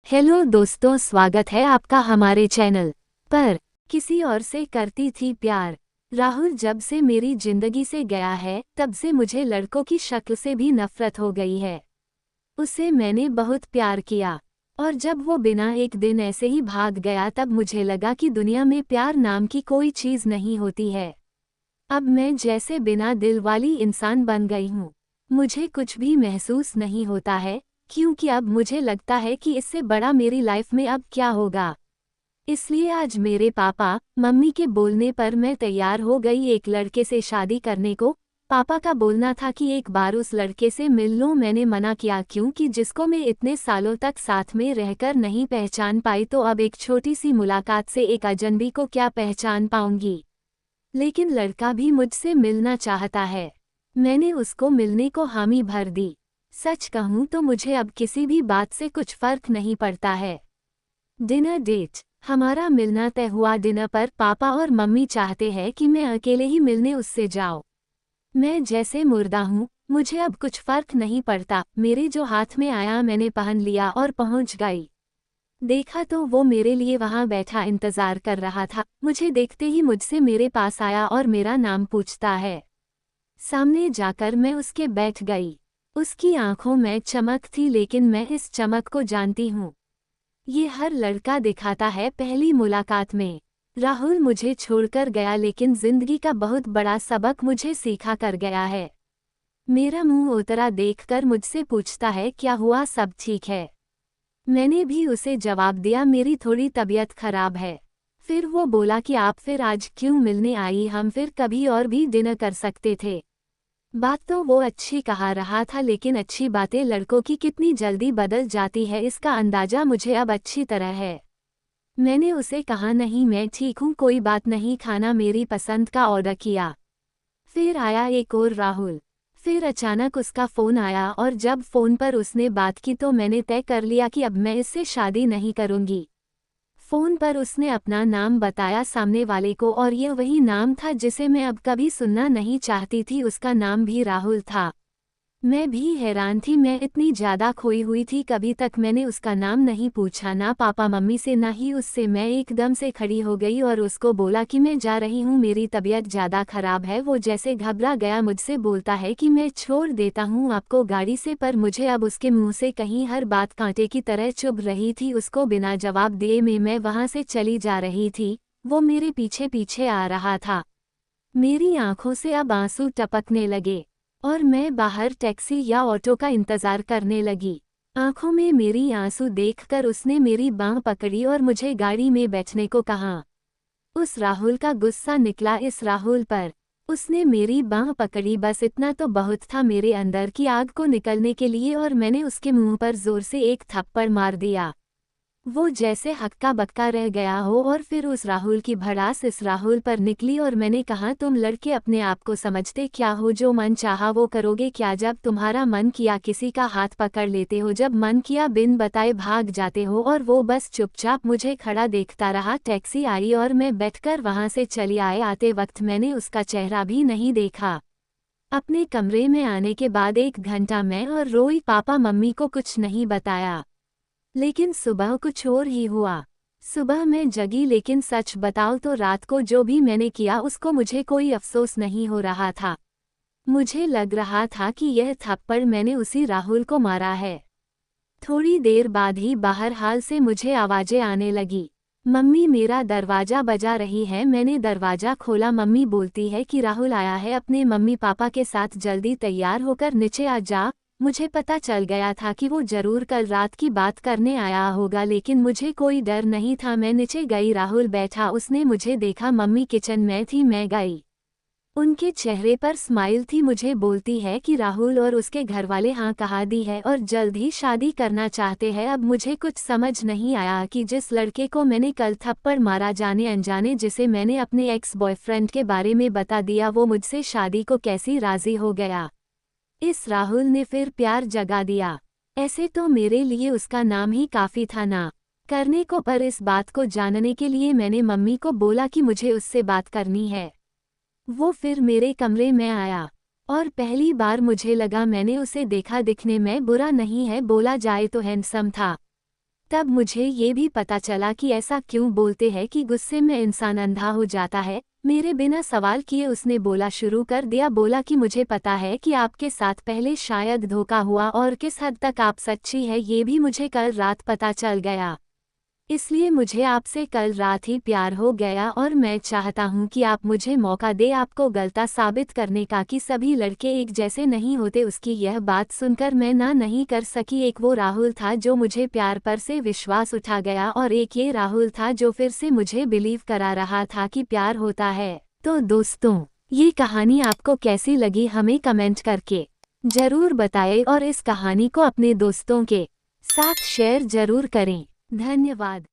Hello दोस्तों, स्वागत है आपका हमारे चैनल पर। किसी और से करती थी प्यार। राहुल जब से मेरी जिंदगी से गया है तब से मुझे लड़कों की शक्ल से भी नफरत हो गई है। उसे मैंने बहुत प्यार किया और जब वो बिना एक दिन ऐसे ही भाग गया तब मुझे लगा कि दुनिया में प्यार नाम की कोई चीज नहीं होती है। अब मैं जैसे बिना दिल वाली इंसान बन गई हूँ। मुझे कुछ भी महसूस नहीं होता है, क्योंकि अब मुझे लगता है कि इससे बड़ा मेरी लाइफ में अब क्या होगा। इसलिए आज मेरे पापा मम्मी के बोलने पर मैं तैयार हो गई एक लड़के से शादी करने को। पापा का बोलना था कि एक बार उस लड़के से मिल लो। मैंने मना किया, क्योंकि जिसको मैं इतने सालों तक साथ में रहकर नहीं पहचान पाई तो अब एक छोटी सी मुलाकात से एक अजनबी को क्या पहचान पाऊंगी। लेकिन लड़का भी मुझसे मिलना चाहता है। मैंने उसको मिलने को हामी भर दी। सच कहूँ तो मुझे अब किसी भी बात से कुछ फर्क नहीं पड़ता है। Dinner date. हमारा मिलना तय हुआ। डिनर पर पापा और मम्मी चाहते हैं कि मैं अकेले ही मिलने उससे जाऊं। मैं जैसे मुर्दा हूँ, मुझे अब कुछ फर्क नहीं पड़ता। मेरे जो हाथ में आया मैंने पहन लिया और पहुंच गई। देखा तो वो मेरे लिए वहां बैठा इंतजार कर रहा था। मुझे देखते ही मुझसे मेरे पास आया और मेरा नाम पूछता है। सामने जाकर मैं उसके बैठ गई। उसकी आंखों में चमक थी, लेकिन मैं इस चमक को जानती हूँ। ये हर लड़का दिखाता है पहली मुलाकात में। राहुल मुझे छोड़कर गया, लेकिन जिंदगी का बहुत बड़ा सबक मुझे सीखा कर गया है। मेरा मुंह उतरा देखकर मुझसे पूछता है, क्या हुआ, सब ठीक है? मैंने भी उसे जवाब दिया, मेरी थोड़ी तबीयत खराब है। फिर वो बोला कि आप फिर आज क्यों मिलने आई, हम फिर कभी और भी डिनर कर सकते थे। बात तो वो अच्छी कहा रहा था, लेकिन अच्छी बातें लड़कों की कितनी जल्दी बदल जाती है इसका अंदाजा मुझे अब अच्छी तरह है। मैंने उसे कहा, नहीं मैं ठीक हूँ, कोई बात नहीं, खाना मेरी पसंद का ऑर्डर किया। फिर आया एक और राहुल। फिर अचानक उसका फ़ोन आया और जब फ़ोन पर उसने बात की तो मैंने तय कर लिया कि अब मैं इससे शादी नहीं करूँगी। फ़ोन पर उसने अपना नाम बताया सामने वाले को, और यह वही नाम था जिसे मैं अब कभी सुनना नहीं चाहती थी। उसका नाम भी राहुल था। मैं भी हैरान थी, मैं इतनी ज़्यादा खोई हुई थी, कभी तक मैंने उसका नाम नहीं पूछा, ना पापा मम्मी से ना ही उससे। मैं एकदम से खड़ी हो गई और उसको बोला कि मैं जा रही हूँ, मेरी तबीयत ज़्यादा ख़राब है। वो जैसे घबरा गया, मुझसे बोलता है कि मैं छोड़ देता हूँ आपको गाड़ी से, पर मुझे अब उसके मुंह से कहीं हर बात कांटे की तरह चुभ रही थी। उसको बिना जवाब दिए मैं वहाँ से चली जा रही थी। वो मेरे पीछे पीछे आ रहा था। मेरी आंखों से अब आंसू टपकने लगे और मैं बाहर टैक्सी या ऑटो का इंतजार करने लगी। आंखों में मेरी आंसू देखकर उसने मेरी बांह पकड़ी और मुझे गाड़ी में बैठने को कहा। उस राहुल का गुस्सा निकला इस राहुल पर। उसने मेरी बांह पकड़ी, बस इतना तो बहुत था मेरे अंदर की आग को निकलने के लिए, और मैंने उसके मुंह पर जोर से एक थप्पड़ मार दिया। वो जैसे हक्का बक्का रह गया हो, और फिर उस राहुल की भड़ास इस राहुल पर निकली और मैंने कहा, तुम लड़के अपने आप को समझते क्या हो? जो मन चाहा वो करोगे क्या? जब तुम्हारा मन किया किसी का हाथ पकड़ लेते हो, जब मन किया बिन बताए भाग जाते हो। और वो बस चुपचाप मुझे खड़ा देखता रहा। टैक्सी आई और मैं बैठकर वहां से चली आए। आते वक्त मैंने उसका चेहरा भी नहीं देखा। अपने कमरे में आने के बाद 1 घंटा मैं और रोई, पापा मम्मी को कुछ नहीं बताया। लेकिन सुबह कुछ और ही हुआ। सुबह मैं जगी, लेकिन सच बताऊं तो रात को जो भी मैंने किया उसको मुझे कोई अफसोस नहीं हो रहा था। मुझे लग रहा था कि यह थप्पड़ मैंने उसी राहुल को मारा है। थोड़ी देर बाद ही बाहर हाल से मुझे आवाजें आने लगी। मम्मी मेरा दरवाजा बजा रही है। मैंने दरवाजा खोला। मम्मी बोलती है कि राहुल आया है अपने मम्मी पापा के साथ, जल्दी तैयार होकर नीचे आ जा। मुझे पता चल गया था कि वो जरूर कल रात की बात करने आया होगा, लेकिन मुझे कोई डर नहीं था। मैं नीचे गई, राहुल बैठा, उसने मुझे देखा। मम्मी किचन में थी, मैं गई। उनके चेहरे पर स्माइल थी। मुझे बोलती है कि राहुल और उसके घरवाले हाँ कहा दी है और जल्द ही शादी करना चाहते हैं। अब मुझे कुछ समझ नहीं आया कि जिस लड़के को मैंने कल थप्पड़ मारा, जाने अनजाने, जिसे मैंने अपने एक्स बॉयफ्रेंड के बारे में बता दिया, वो मुझसे शादी को कैसी राजी हो गया। इस राहुल ने फिर प्यार जगा दिया। ऐसे तो मेरे लिए उसका नाम ही काफी था ना करने को, पर इस बात को जानने के लिए मैंने मम्मी को बोला कि मुझे उससे बात करनी है। वो फिर मेरे कमरे में आया और पहली बार मुझे लगा मैंने उसे देखा, दिखने में बुरा नहीं है, बोला जाए तो हैंडसम था। तब मुझे ये भी पता चला कि ऐसा क्यों बोलते हैं कि गुस्से में इंसान अंधा हो जाता है। मेरे बिना सवाल किए उसने बोला शुरू कर दिया, बोला कि मुझे पता है कि आपके साथ पहले शायद धोखा हुआ और किस हद तक आप सच्ची है ये भी मुझे कल रात पता चल गया। इसलिए मुझे आपसे कल रात ही प्यार हो गया और मैं चाहता हूँ कि आप मुझे मौका दे आपको गलत साबित करने का कि सभी लड़के एक जैसे नहीं होते। उसकी यह बात सुनकर मैं ना नहीं कर सकी। एक वो राहुल था जो मुझे प्यार पर से विश्वास उठा गया और एक ये राहुल था जो फिर से मुझे बिलीव करा रहा था कि प्यार होता है। तो दोस्तों, ये कहानी आपको कैसी लगी हमें कमेंट करके जरूर बताएं और इस कहानी को अपने दोस्तों के साथ शेयर जरूर करें। धन्यवाद।